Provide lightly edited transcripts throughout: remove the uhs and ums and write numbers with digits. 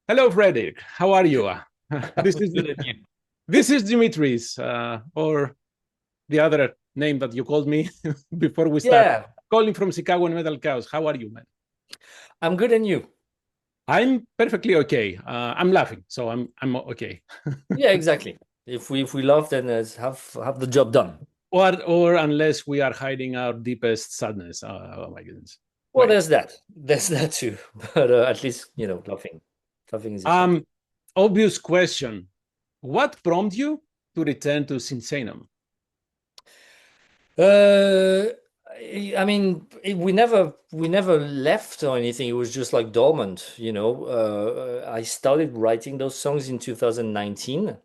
Hello, Frédéric. How are you? This is Good at you. this is Dimitris, or the other name that you called me before we start. Yeah, Calling from Chicago and Metalkaoz. How are you, man? I'm good at you. I'm perfectly okay. I'm laughing, so I'm okay. Yeah, exactly. If we love, then have the job done. Or unless we are hiding our deepest sadness. Oh my goodness. Well, Right. there's that. There's that too. But at least laughing is important. Um, Obvious question. What prompted you to return to Sinsaenum? Uh, I mean, we never left or anything. It was just like dormant, you know. I started writing those songs in 2019.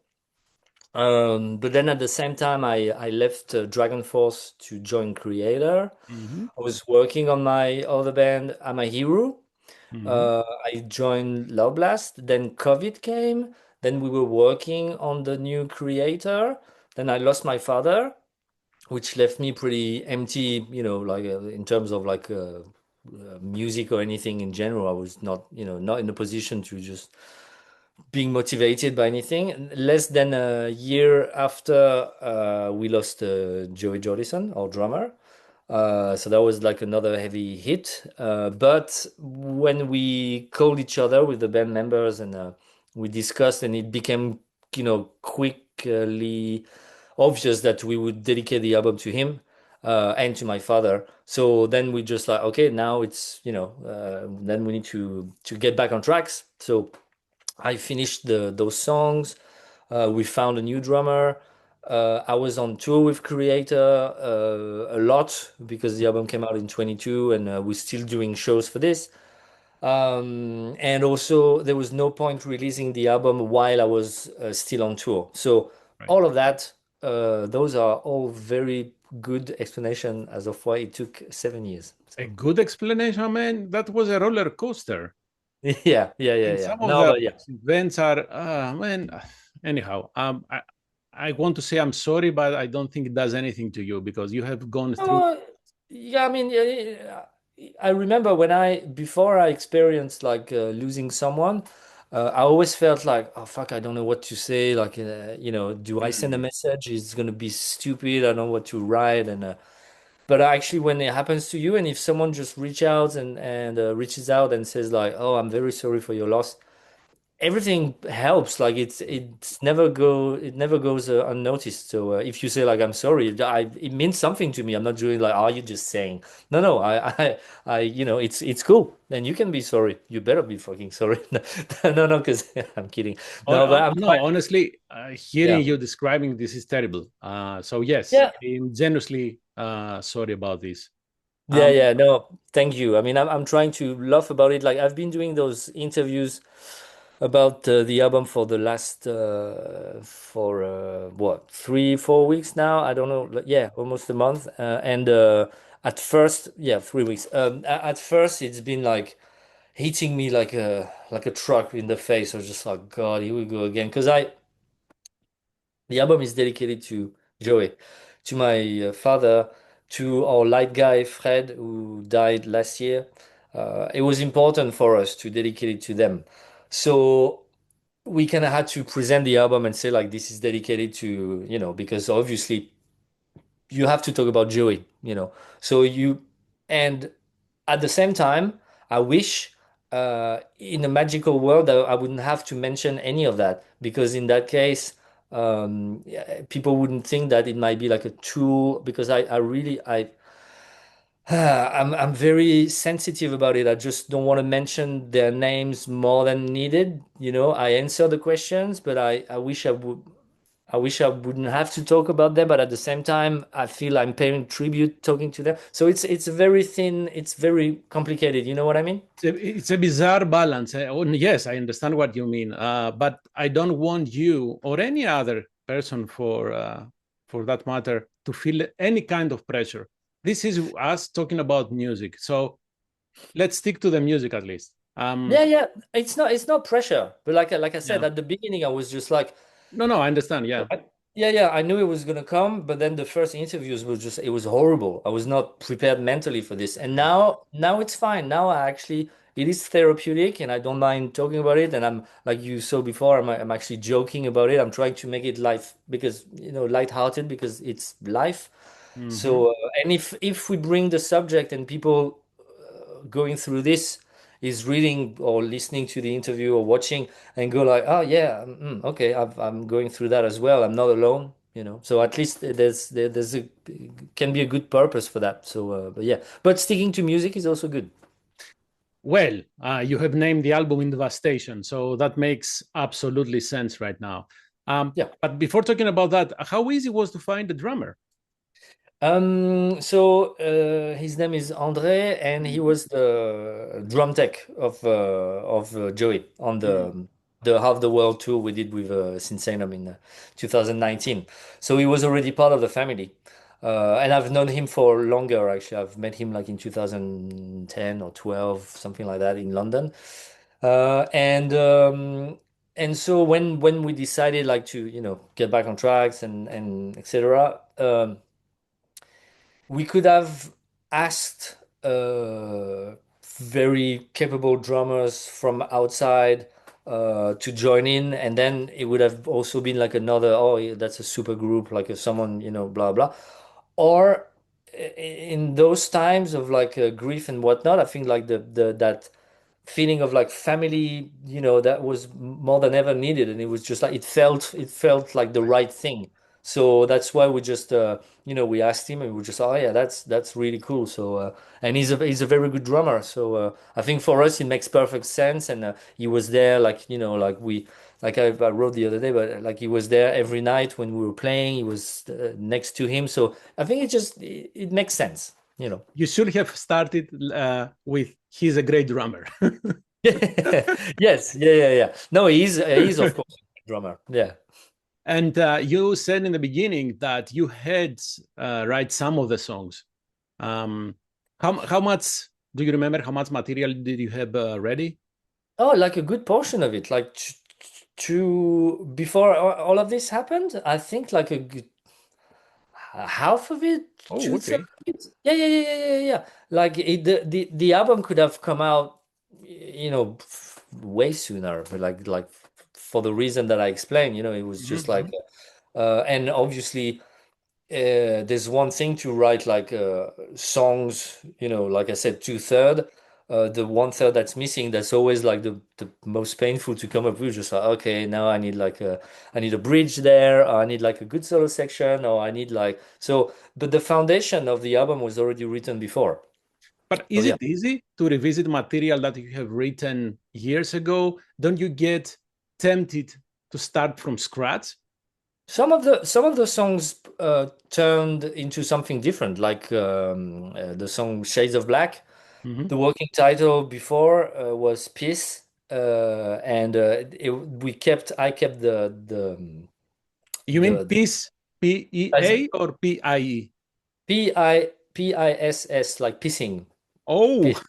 But then at the same time, I left Dragon Force to join Creator. Hmm. I was working on my other band, I'm a Hero. Hmm. I joined Love Blast. Then COVID came. Then we were working on the new Creator. Then I lost my father, which left me pretty empty, like in terms of like music or anything in general. I was not in a position to just being motivated by anything. Less than a year after we lost Joey Jordison, our drummer. So that was like another heavy hit. But when we called each other with the band members and we discussed, and it became, quickly obvious that we would dedicate the album to him and to my father. So then we just like, okay, now it's, then we need to get back on tracks. So I finished those songs. We found a new drummer. I was on tour with Creator a lot because the album came out in 22 and we're still doing shows for this. And also, there was no point releasing the album while I was still on tour. So, Right. all of that, those are all very good explanation as of why it took 7 years. A So, good explanation, man. That was a roller coaster. yeah, yeah, yeah, And yeah. some of No, the but yeah. events are, man. Anyhow, I want to say I'm sorry, but I don't think it does anything to you because you have gone through. Oh, yeah, I mean, I remember before I experienced like losing someone, I always felt like, oh fuck, I don't know what to say. Like, do I send a Mm. message? It's gonna be stupid. I don't know what to write. But actually, when it happens to you, and if someone just reaches out and says like, oh, I'm very sorry for your loss, everything helps. Like it never goes unnoticed. So if you say like I'm sorry, it means something to me. I'm not doing like, are you just saying? No, it's cool. And you can be sorry. You better be fucking sorry. No, because I'm kidding. No, but I'm No, trying. honestly, hearing Yeah, you describing this is terrible. So yes, yeah, I'm genuinely sorry about this. yeah, Um, yeah. No, thank you. I mean, I'm trying to laugh about it. Like I've been doing those interviews about the album for the last for what 3 4 weeks now. I don't know, yeah, almost a month. And at first, yeah, 3 weeks. At first, it's been like hitting me like a truck in the face. I was just like, God, here we go again. Because the album is dedicated to Joey, to my father, to our light guy Fred, who died last year. It was important for us to dedicate it to them. So we kind of had to present the album and say like this is dedicated to, because obviously you have to talk about Joey, so and at the same time I wish in a magical world I wouldn't have to mention any of that, because in that case yeah, people wouldn't think that it might be like a tool, because I really I'm very sensitive about it. I just don't want to mention their names more than needed. I answer the questions, but I wish I wouldn't have to talk about them, but at the same time, I feel I'm paying tribute talking to them. So it's very thin, it's very complicated. You know what I mean? it's a bizarre balance. Yes, I understand what you mean, but I don't want you or any other person, for that matter, to feel any kind of pressure. This is us talking about music, so let's stick to the music at least. Yeah, yeah. It's not pressure, but like I said Yeah. at the beginning, I was just like, No, no, I understand. Yeah. yeah, I knew it was gonna come, but then the first interviews was just it was horrible. I was not prepared mentally for this. And now it's fine. Now I actually it is therapeutic and I don't mind talking about it. And I'm like you saw before, I'm actually joking about it. I'm trying to make it life because lighthearted because it's life. Hmm. So and if we bring the subject and people going through this is reading or listening to the interview or watching and go like, oh yeah, okay, I'm going through that as well. I'm not alone, So at least there's a can be a good purpose for that. So, but yeah, but sticking to music is also good. Well, you have named the album in Devastation, so that makes absolutely sense right now. Yeah. But before talking about that, how easy was to find the drummer? So his name is André, and he was the drum tech of Joey on Mm. the Half the World tour we did with Sinsaenum in 2019. So he was already part of the family, and I've known him for longer. Actually, I've met him like in 2010 or 12, something like that, in London. And so when we decided like to get back on tracks and etc. We could have asked very capable drummers from outside to join in, and then it would have also been like another, oh, yeah, that's a super group, like a someone, blah blah. Or in those times of like grief and whatnot, I think like the that feeling of like family, that was more than ever needed, and it was just like it felt like the right thing. So that's why we just we asked him and we just, oh yeah, that's really cool. So and he's a very good drummer. So I think for us it makes perfect sense. And he was there like like I wrote the other day, but like he was there every night when we were playing. He was next to him. So I think it makes sense. You should have started with "He's a great drummer." Yes, yeah. No, he's of course a drummer. Yeah. And you said in the beginning that you had write some of the songs. Um, how much do you remember? How much material did you have ready? Oh, like a good portion of it. Like to before all of this happened, I think like a good half of it, Oh, two-thirds okay. of it. Yeah. Like the album could have come out, way sooner. But like for the reason that I explained, it was just like, Mm-hmm. and obviously there's one thing to write like songs, like I said, two-third. The one-third that's missing, that's always like the most painful to come up with. Just like, okay, now I need a bridge there, or I need like a good solo section, or I need like so. But the foundation of the album was already written before. But So is yeah, it easy to revisit material that you have written years ago? Don't you get tempted to start from scratch? some of the songs turned into something different, like the song Shades of Black. Mm-hmm. The working title before was Peace, and I kept You mean the peace, P-E-A or P-I-E? Piss, like pissing. Oh, Piss.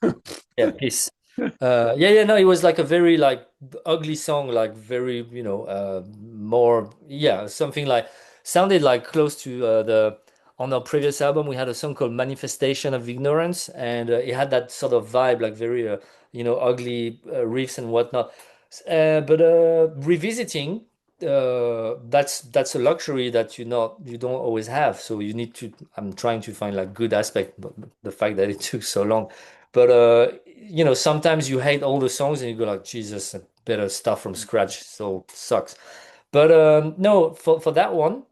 Yeah, Peace. Yeah, no, it was like a very like ugly song, like very, more, yeah, something like sounded like close to the on our previous album we had a song called Manifestation of Ignorance, and it had that sort of vibe, like very ugly riffs and whatnot. But revisiting, that's a luxury that you don't always have. So you need to. I'm trying to find like good aspect, but the fact that it took so long. But sometimes you hate all the songs and you go like, Jesus, I better start from scratch. So sucks. But no, for that one,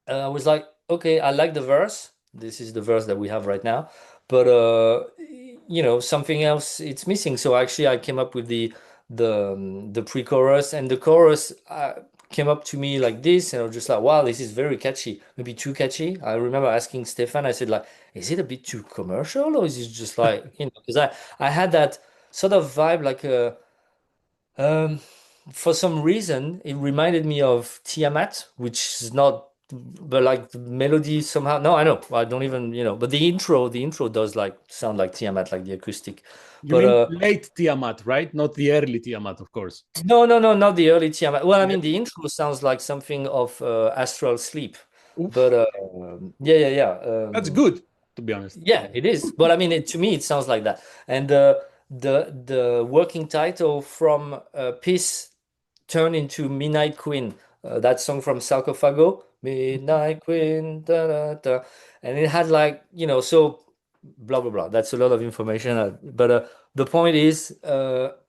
I was like, okay, I like the verse. This is the verse that we have right now. But something else it's missing. So actually, I came up with the pre-chorus, and the chorus came up to me like this, and I was just like, wow, this is very catchy. Maybe too catchy. I remember asking Stefan. I said like, is it a bit too commercial, or is it just like because I had that sort of vibe like a um, for some reason, it reminded me of Tiamat, which is not but like the melody somehow. No, I know. I don't even, but the intro does like sound like Tiamat, like the acoustic. You But mean late Tiamat, right? Not the early Tiamat, of course. no, no, no, not the early Tiamat. Well, I Yeah. mean, the intro sounds like something of Astral Sleep. But Oof. yeah, yeah, yeah. That's good, to be honest. Yeah, it is. But I mean, to me, it sounds like that. And the working title from Peace turned into Midnight Queen. That song from Sarcophago, Midnight Queen, da, da, da. And it had like, so blah blah blah. That's a lot of information. But the point is,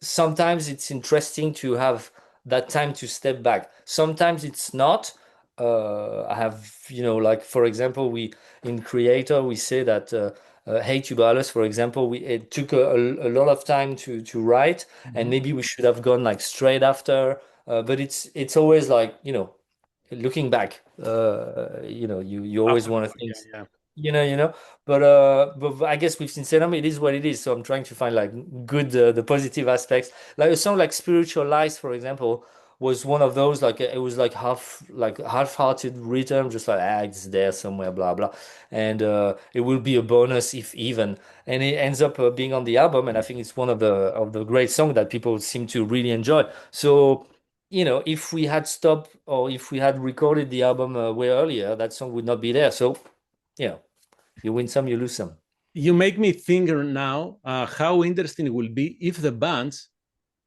sometimes it's interesting to have that time to step back. Sometimes it's not. I have, like for example, we in KREATOR we say that Hey Tubalis, for example, it took a lot of time to write, and Mhm. maybe we should have gone like straight after. But it's always like, looking back, you always want to Afterward, think, yeah, yeah. you know. But I guess with Sinsaenum, it is what it is. So I'm trying to find like good the positive aspects. Like a song like Spiritual Lies, for example, was one of those like it was like half-hearted rhythm, just like it's there somewhere, blah blah, and it will be a bonus if even, and it ends up being on the album, and I think it's one of the great songs that people seem to really enjoy. So if we had stopped or if we had recorded the album way earlier, that song would not be there. So, you know, you win some, you lose some. You make me think now how interesting it will be if the bands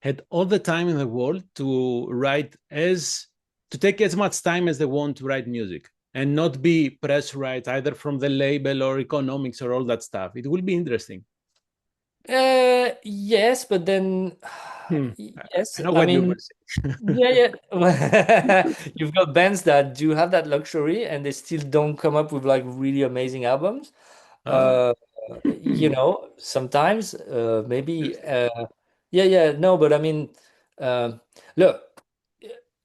had all the time in the world to write to take as much time as they want to write music and not be pressurized either from the label or economics or all that stuff. It will be interesting. Yes, but then, Hmm. yes, I know I what you were mean, saying. yeah, yeah. You've got bands that do have that luxury and they still don't come up with like really amazing albums. Ah, Uh, Sometimes, maybe, interesting. yeah, yeah, no, but I mean, uh, look,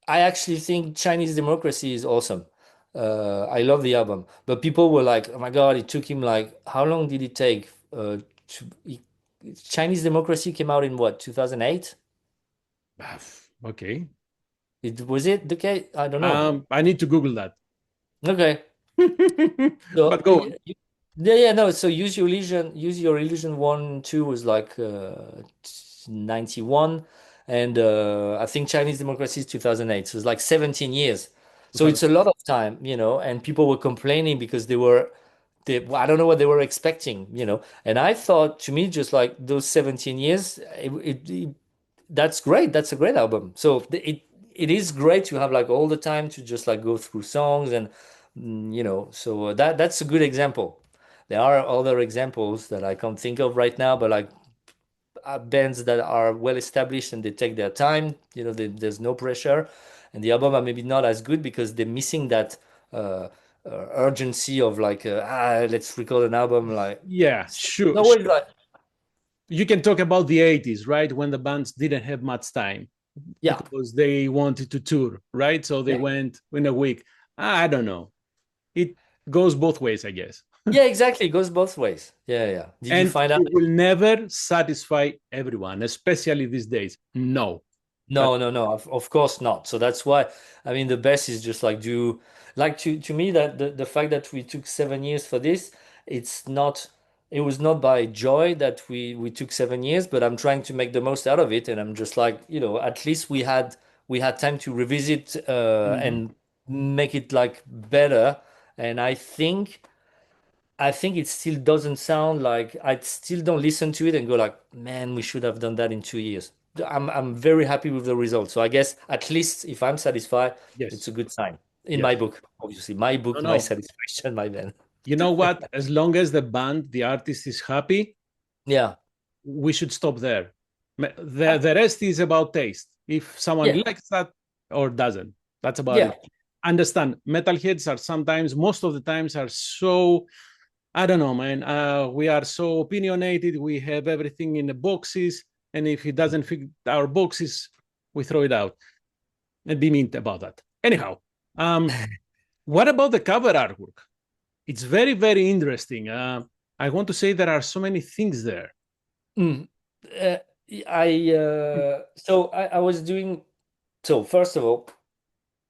I actually think Chinese Democracy is awesome. I love the album, but people were like, "Oh my God, it took him like how long did it take?" Chinese Democracy came out in what, 2008? Ah, okay. It was it the case? I don't know. I need to Google that. Okay, so But go on. yeah, yeah, no. So Use Your Illusion 1, 2 was like 91, and I think Chinese Democracy is 2008. So it's like 17 years. So it's a lot of time, and people were complaining because I don't know what they were expecting. And I thought, to me, just like those 17 years, that's great. That's a great album. So it is great to have like all the time to just like go through songs and so that's a good example. There are other examples that I can't think of right now, but like bands that are well established and they take their time, there's no pressure, and the album are maybe not as good because they're missing that uh, urgency of like let's record an album like Yeah, it's sure. always like You can talk about the 80s, right? When the bands didn't have much time yeah, because they wanted to tour, right? So they yeah. went in a week. I don't know. It goes both ways, I guess. Yeah, exactly. It goes both ways. Yeah, yeah. Did you And find out? it will never satisfy everyone, especially these days. No. That No, no, no, of course not. So that's why, I mean, the best is just like do, like to me that the fact that we took 7 years for this, it's not, it was not by joy that we took 7 years, but I'm trying to make the most out of it. And I'm just like, at least we had time to revisit Mhm. and make it like better. And I think it still doesn't sound like I still don't listen to it and go like, man, we should have done that in 2 years. I'm very happy with the result. So I guess at least if I'm satisfied, it's Yes. a good sign. In my Yes. book, obviously. My No, book, my no. satisfaction, my man. You know what? As long as the band, the artist is happy, Yeah. we should stop there. The rest is about taste. If someone Yeah. likes that or doesn't, that's about Yeah. it. Understand, metalheads are sometimes, most of the times, are so, I don't know, man. We are so opinionated. We have everything in the boxes. And if it doesn't fit our boxes, we throw it out and be mean about that. Anyhow, what about the cover artwork? It's very, very interesting. I want to say there are so many things there. Mm. I so I was doing so first of all.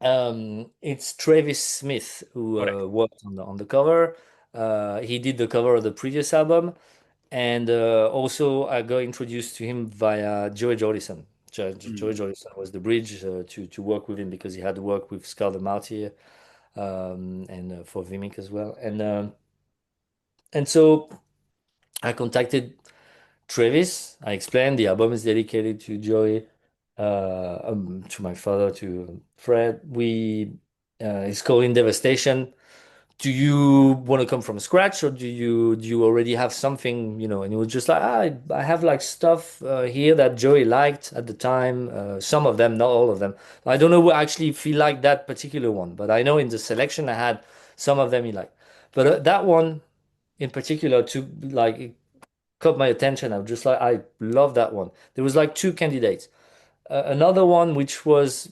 It's Travis Smith who Correct. worked on the cover. He did the cover of the previous album, and also I got introduced to him via Joey Jordison. Joey Mm. Jordison was the bridge to work with him because he had worked with Scar the Martyr and for Vimic as well. And so I contacted Travis. I explained the album is dedicated to Joey, to my father, to Fred. It's called In Devastation. Do you want to come from scratch, or do you already have something, And it was just like, I have like stuff here that Joey liked at the time. Some of them, not all of them. I don't know actually if he liked that particular one, but I know in the selection I had some of them he liked. But that one in particular took like it caught my attention. I was just like, I love that one. There was like two candidates. Another one which was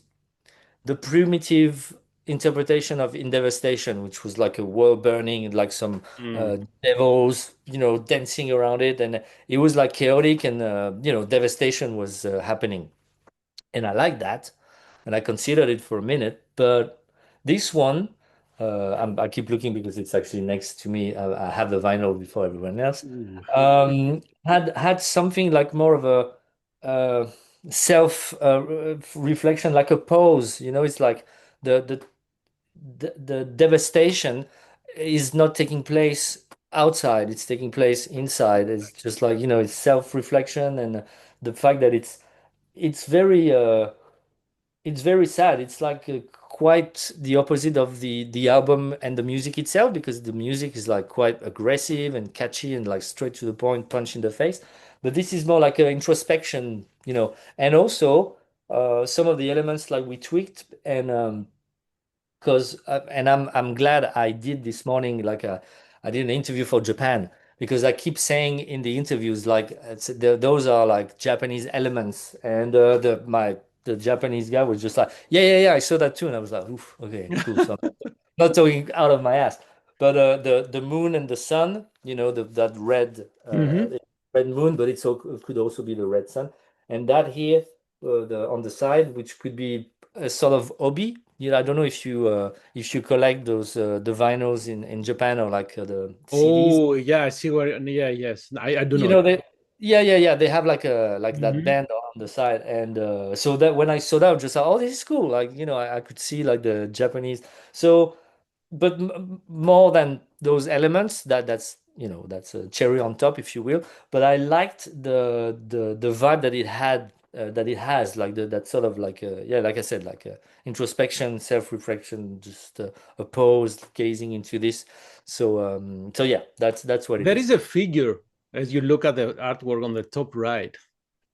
the primitive interpretation of In Devastation, which was like a world burning and like some Mm. devils, dancing around it, and it was like chaotic and devastation was happening, and I like that, and I considered it for a minute, but this one. I keep looking because it's actually next to me. I have the vinyl before everyone else. Ooh. Had something like more of a uh, self reflection, like a pose. It's like the the the devastation is not taking place outside; it's taking place inside. It's just like it's self reflection, and the fact that it's very sad. It's like quite the opposite of the album and the music itself, because the music is like quite aggressive and catchy and like straight to the point, punch in the face. But this is more like an introspection, and also some of the elements like we tweaked, and because and I'm glad I did this morning. Like I did an interview for Japan, because I keep saying in the interviews like those are like Japanese elements, and the Japanese guy was just like, yeah, yeah, yeah, I saw that too, and I was like, oof, okay, cool. So I'm not talking out of my ass, but the moon and the sun, that Hmm. red moon, but it could also be the red sun, and that here the on the side, which could be a sort of obi. I don't know if you collect those the vinyls in Japan, or like the CDs. Oh, yeah, I see where. Yeah, yes, I do You not. know they Yeah, yeah, yeah. They have like that Hmm. band on the side, and so that when I saw that, I was just like, oh, this is cool. Like I could see like the Japanese. So, but more than those elements, that's a cherry on top, if you will. But I liked the vibe that it had, that it has, like that sort of like yeah, like I said, like introspection, self-reflection, just a pause, gazing into this. So yeah, that's what it There is. is a figure as you look at the artwork on the top right,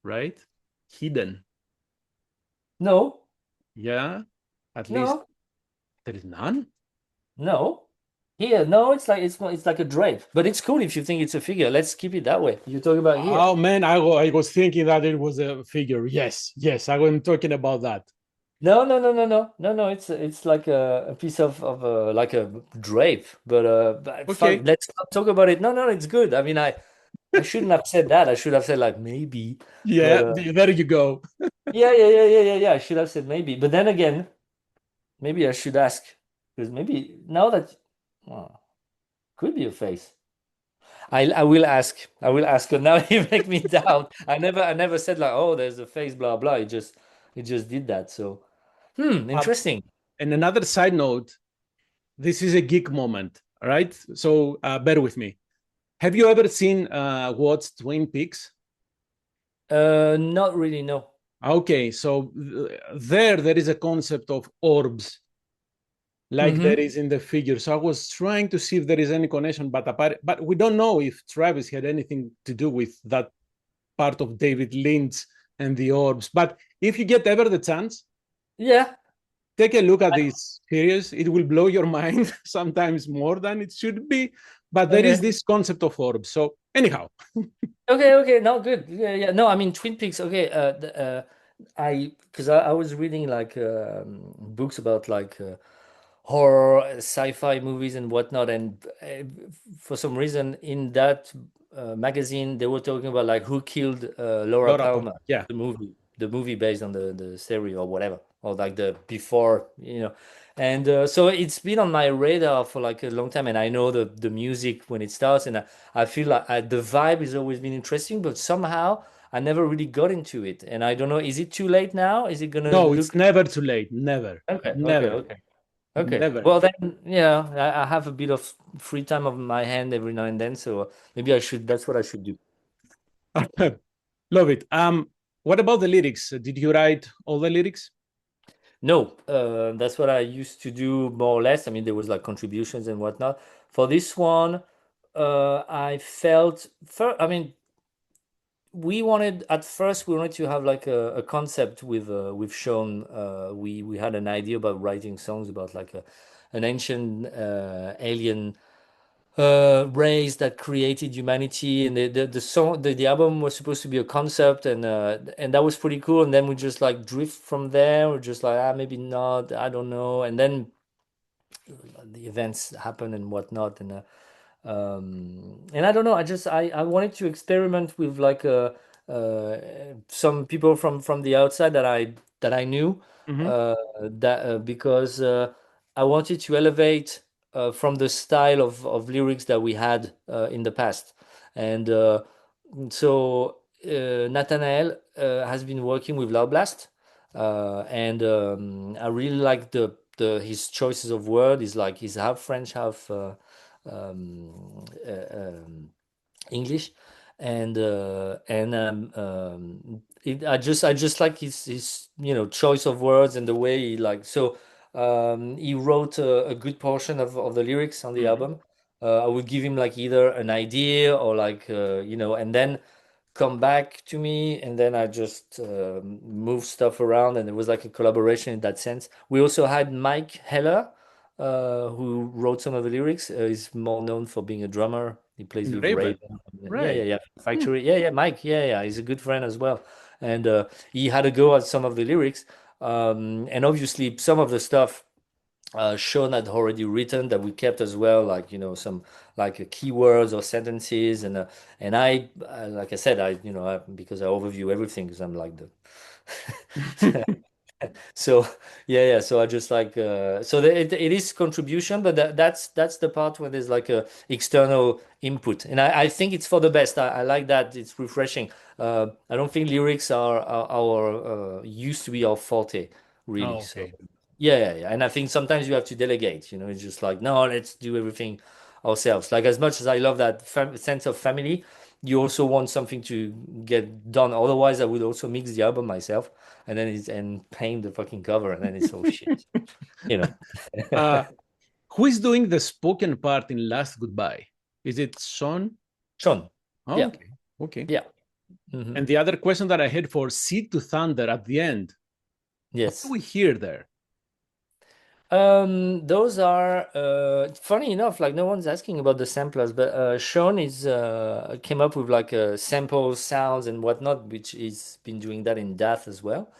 right? Hidden. No, Yeah, at least no, there is none. no. Here, no, it's like a drape, but it's cool if you think it's a figure. Let's keep it that way. You talk about here. Oh man, I was thinking that it was a figure. Yes, yes, I was talking about that. No, no, no, no, no, no, no. It's like a piece of like a drape, but fuck, Okay. let's not talk about it. No, no, it's good. I mean, I shouldn't have said that. I should have said like maybe, but Yeah, there you go. yeah, yeah, yeah, yeah, yeah, yeah. I should have said maybe, but then again, maybe I should ask, because maybe now that oh, could be a face. I will ask. I will ask. But now you make me doubt. I never said like, oh, there's a face, blah blah. It just did that. So, Uh, interesting. and another side note, this is a geek moment, all right? So bear with me. Have you ever seen watched Twin Peaks? Not really. No. Okay, so there is a concept of orbs, like there Mm-hmm. is in the figure. So I was trying to see if there is any connection, but we don't know if Travis had anything to do with that part of David Lynch and the orbs. But if you get ever the chance, Yeah. take a look at this series. It will blow your mind sometimes more than it should be. But there is Okay. this concept of orbs. So anyhow, Okay. Okay. No, good. Yeah. Yeah. No, I mean Twin Peaks. Okay. Because I was reading like books about like horror, sci-fi movies and whatnot, and for some reason in that magazine they were talking about like who killed Laura Laura, Palmer, yeah. the movie based on the series or whatever. or like the before, and so it's been on my radar for like a long time, and I know the music when it starts, and I feel like the vibe has always been interesting, but somehow I never really got into it, and I don't know, is it too late now? Is it gonna No, it's look never too late. Never, okay, okay, never, okay. Okay. never. Well, then, yeah, I have a bit of free time of my hand every now and then, so maybe I should, that's what I should do. Love it. What about the lyrics? Did you write all the lyrics? No, that's what I used to do more or less. I mean, there was like contributions and whatnot. For this one, I felt, I mean, at first we wanted to have like a concept with Sean. We had an idea about writing songs about like an ancient alien race that created humanity, and the song, the album was supposed to be a concept, and that was pretty cool, and then we just like drift from there. We're just like, maybe not, I don't know, and then the events happen and whatnot, and I don't know, I wanted to experiment with like uh some people from the outside that I knew, Hmm. that because I wanted to elevate from the style of lyrics that we had in the past. And so Nathanael has been working with Loud Blast, and I really like the his choices of word. Is like he's half French, half English, and I just like his choice of words and the way he like so. He wrote a good portion of the lyrics on the Hmm. album. I would give him like either an idea or like and then come back to me, and then I just move stuff around, and it was like a collaboration in that sense. We also had Mike Heller, who wrote some of the lyrics. He's more known for being a drummer. He plays In with Raven, Raven. Yeah, yeah, right? yeah. Hmm. Factory. Yeah, yeah. Mike. Yeah, yeah. He's a good friend as well, and he had a go at some of the lyrics. And obviously some of the stuff Sean had already written that we kept as well, like some like keywords or sentences, and like I said, because I overview everything because I'm like the so yeah, yeah, so I just like it is contribution, but that's the part where there's like a external input, and I think it's for the best. I like that, it's refreshing. I don't think lyrics are our used to be our forte, really. Oh, So okay. yeah, yeah, yeah, and I think sometimes you have to delegate. It's just like, no, let's do everything ourselves. Like, as much as I love that sense of family, you also want something to get done. Otherwise, I would also mix the album myself, and then paint the fucking cover, and then it's all shit. You know. uh, who is doing the spoken part in Last Goodbye? Is it Sean? Sean. Oh, Yeah. okay. Okay. Yeah. Hmm. And the other question that I had for Seed to Thunder at the end, what do Yes. we hear there? Those are funny enough, like no one's asking about the samplers, but Sean is came up with like sample sounds and whatnot, which he's been doing that in Death as well.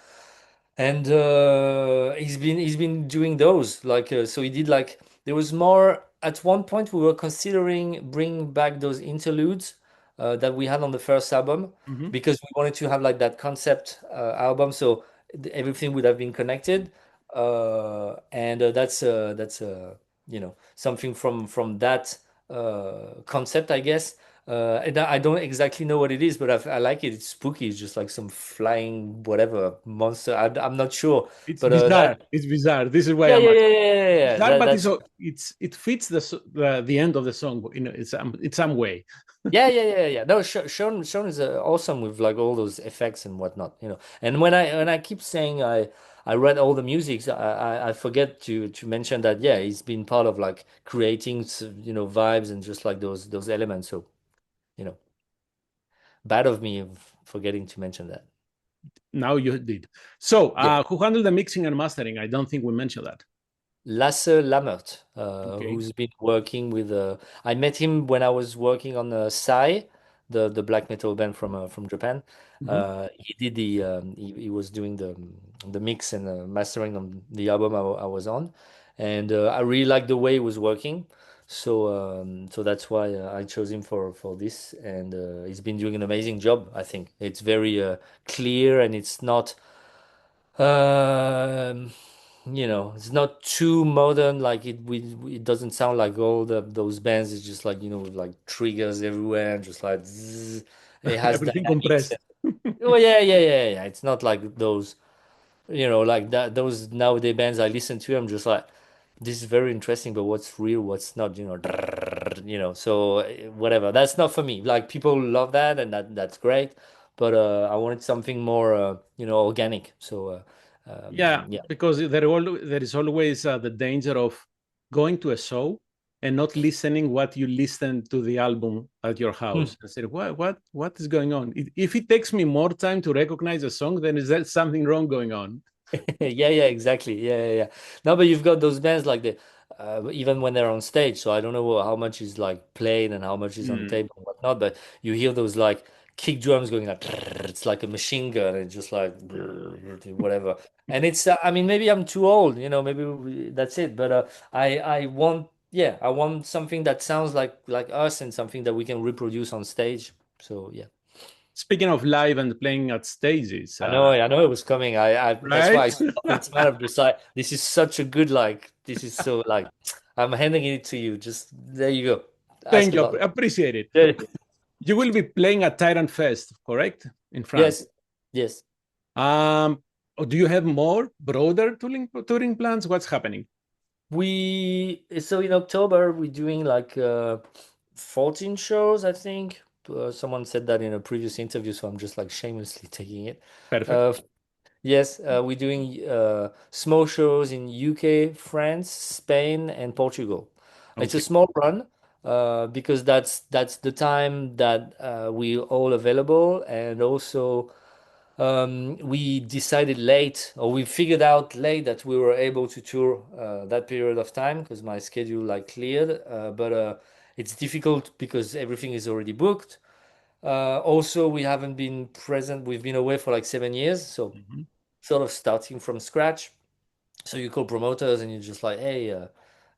And he's been doing those like so he did like there was more at one point we were considering bringing back those interludes that we had on the first album, Hmm. because we wanted to have like that concept album, so everything would have been connected, and that's something from that concept, I guess. And I don't exactly know what it is, but I like it. It's spooky. It's just like some flying whatever monster. I'm not sure, It's but bizarre. It's bizarre. This is why yeah, I'm yeah, yeah, asking. yeah, yeah, yeah, yeah. Bizarre, but That's it fits the end of the song in some way. yeah, yeah, yeah, yeah. No, Sean is awesome with like all those effects and whatnot. And when I keep saying I read all the music, I forget to mention that, yeah, he's been part of like creating vibes and just like those elements. So you know, bad of me forgetting to mention that. Now you did. So, Yeah. who handled the mixing and mastering? I don't think we mentioned that. Lasse Lammert, Okay. who's been working with. I met him when I was working on Psy, the black metal band from Japan. Mhm. He did he was doing the mix and mastering on the album I was on, and I really liked the way he was working. So that's why I chose him for this, and he's been doing an amazing job. I think it's very clear, and it's not. Um, it's not too modern. Like it doesn't sound like all those bands. It's just like with like triggers everywhere and just like zzz. It has Everything dynamics. compressed. Oh yeah. It's not like those, like that. Those nowadays bands I listen to, I'm just like, this is very interesting, but what's real, what's not, So whatever. That's not for me. Like people love that, and that's great. But I wanted something more, organic. So Yeah, yeah. because there is always the danger of going to a show and not listening what you listen to the album at your house. I said, what is going on? If it takes me more time to recognize a song, then is there something wrong going on? Yeah, exactly. Yeah. No, but you've got those bands like even when they're on stage. So I don't know how much is like played and how much is on Mm. tape and whatnot, but you hear those like kick drums going like, it's like a machine gun. It's just like whatever. And I mean, maybe I'm too old, maybe that's it. But I want something that sounds like us and something that we can reproduce on stage. So yeah. Speaking of live and playing at stages, I know it was coming. That's right? why I stopped it. I'm just like, this is such a good, like, this is so, like, I'm handing it to you. Just there you go. Ask Thank you. about Appreciate it. it. You will be playing at Tyrant Fest, correct? In France. Yes, yes. Do you have more broader touring plans? What's happening? So in October, we're doing like 14 shows, I think. Someone said that in a previous interview, so I'm just like shamelessly taking it. Perfect. Uh, Yes, we're doing small shows in UK, France, Spain, and Portugal. It's a Okay. small run because that's the time that we're all available, and also we decided late, or we figured out late that we were able to tour that period of time because my schedule like cleared, but it's difficult because everything is already booked. Also, we haven't been present. We've been away for like 7 years, so Mhm. sort of starting from scratch. So you call promoters and you're just like, hey,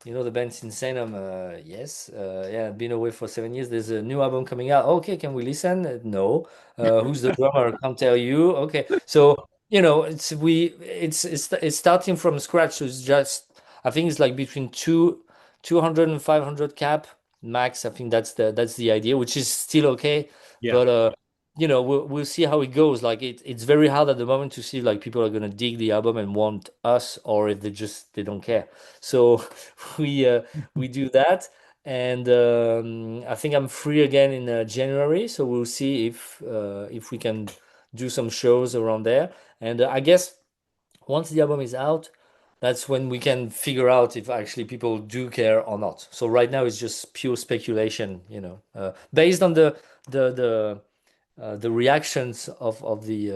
the band Sinsaenum? Yes. Yeah, been away for 7 years. There's a new album coming out. Okay, can we listen? No. Who's the drummer? Can't tell you. Okay. So, it's starting from scratch. So it's just, I think it's like between 200 and 500 cap max. I think that's the idea, which is still okay. Yeah. But we'll see how it goes. Like it's very hard at the moment to see like people are gonna dig the album and want us, or if they don't care. So we do that, and I think I'm free again in January. So we'll see if we can do some shows around there. And I guess once the album is out, that's when we can figure out if actually people do care or not. So right now it's just pure speculation, based on the reactions of the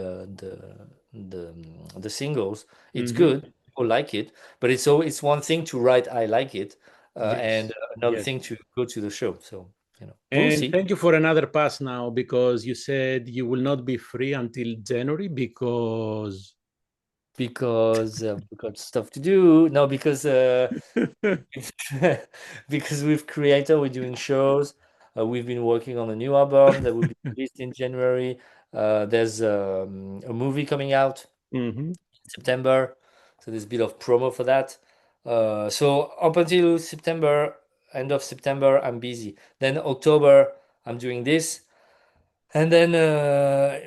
singles. It's Hmm. good. People like it, but it's one thing to write "I like it," and Yes. another Yes. thing to go to the show. So we'll And see. thank you for another pass now because you said you will not be free until January because Because we've got stuff to do. No, because because with Creator we're doing shows. We've been working on a new album that will be released in January. There's a movie coming out Mhm. in September, so there's a bit of promo for that. So up until September, end of September, I'm busy. Then October, I'm doing this. And then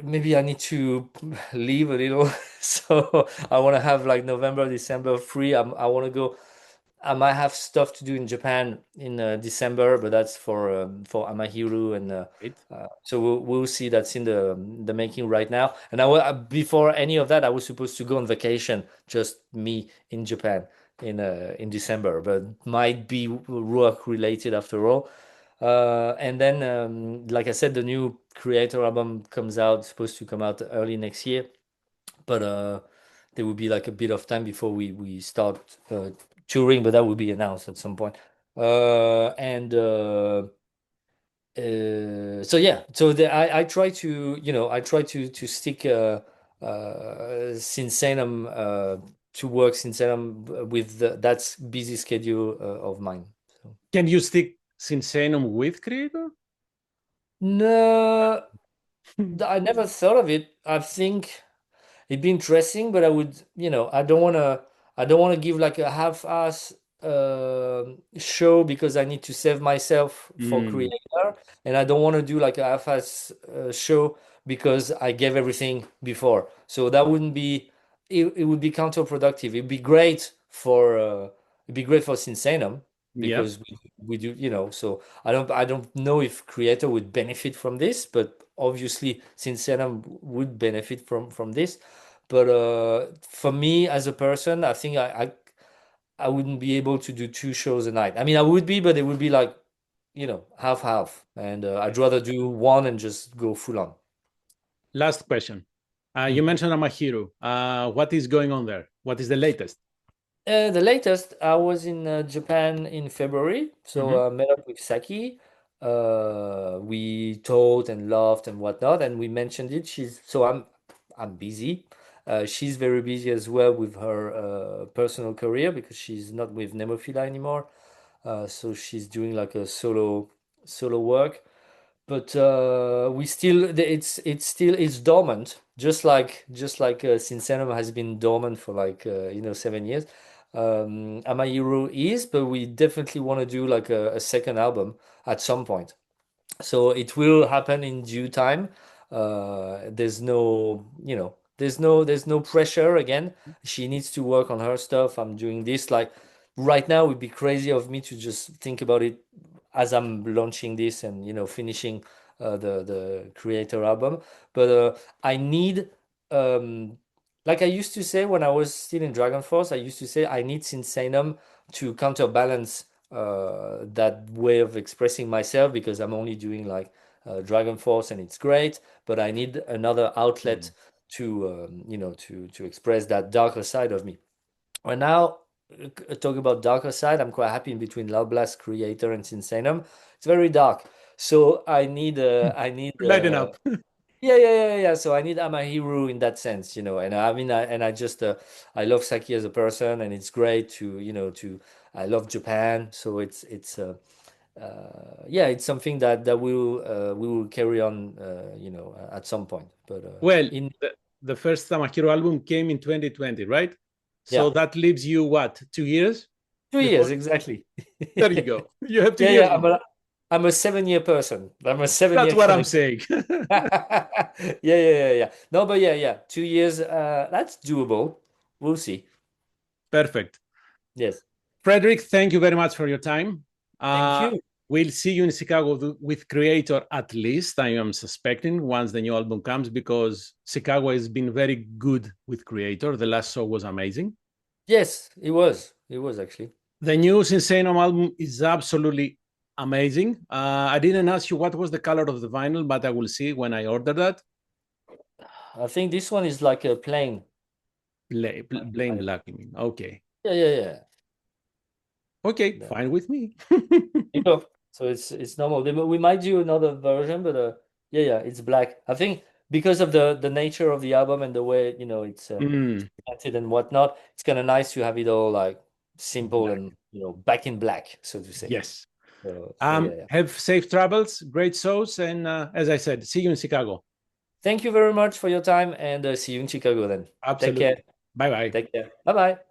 maybe I need to leave a little. So I want to have like November, December free. I want to go. I might have stuff to do in Japan in December, but that's for Amahiru, and Right. so we'll see. That's in the making right now. And before any of that, I was supposed to go on vacation, just me in Japan in December, but might be work related after all. And then, like I said, the new Creator album comes out, supposed to come out early next year, but there will be like a bit of time before we start touring, but that will be announced at some point. And so yeah, so I try to I try to stick Sinsaenum to work Sinsaenum with that's busy schedule of mine. So. Can you stick Sinsaenum with Creator? No, I never thought of it. I think. it'd be interesting, but I would, I don't want to give like a half-ass show because I need to save myself for Mm, creator, and I don't want to do like a half-ass show because I gave everything before. So that wouldn't be it would be counterproductive. It'd be great for Sinsaenum yep. because we do, so I don't know if creator would benefit from this, but obviously Sinsaenum would benefit from this. But for me as a person, I think I wouldn't be able to do two shows a night. I mean, I would be, but it would be like, half half. And I'd rather do one and just go full on. Last question. You Mhm. mentioned Amahiro. What is going on there? What is the latest? The latest, I was in Japan in February, Hmm. so met up with Saki. We talked and laughed and whatnot, and we mentioned it. I'm busy. She's very busy as well with her personal career because she's not with Nemophila anymore. So she's doing like a solo work. But we still it's dormant, just like Sinsaenum has been dormant for like 7 years. Amahiro is, but we definitely want to do like a second album at some point. So it will happen in due time. There's no pressure again. She needs to work on her stuff. I'm doing this. Like right now, it would be crazy of me to just think about it as I'm launching this and finishing the creator album. But I need like I used to say when I was still in Dragon Force, I used to say I need Sinsaenum to counterbalance that way of expressing myself because I'm only doing like Dragon Force and it's great, but I need another outlet to to express that darker side of me. And now talking about darker side, I'm quite happy in between Loud Blast Creator and Sinsaenum. It's very dark, so Lighten up. yeah. So I need Amahiro in that sense, And I mean, I just I love Saki as a person, and it's great to I love Japan, so yeah, it's something that we will carry on, at some point. But Well, in the first Tamahiro album came in 2020, right? So yeah, that leaves you what, 2 years 2 years before? exactly. There you go. You have two Yeah, years more. I'm a 7 year person. I'm a seven That's year what I'm kind saying. yeah. No, but yeah. 2 years, that's doable. We'll see. Perfect. Yes. Frederick, thank you very much for your time. Thank Uh, you. we'll see you in Chicago with Creator at least, I am suspecting, once the new album comes, because Chicago has been very good with Creator. The last show was amazing. Yes, it was. It was actually. The new Sinsaenum album is absolutely amazing. I didn't ask you what was the color of the vinyl, but I will see when I order that. I think this one is like a plain. Plain black, you mean? Okay. Yeah. Okay, Yeah. fine with me. So it's normal. We might do another version, but yeah, it's black. I think because of the nature of the album and the way it's Mm, presented and whatnot, it's kind of nice to have it all like simple black. and back in black, so to say. Yes. So yeah. Have safe travels, great shows, and as I said, see you in Chicago. Thank you very much for your time, and see you in Chicago then. Take care. Absolutely. Bye bye. Take care. Bye bye.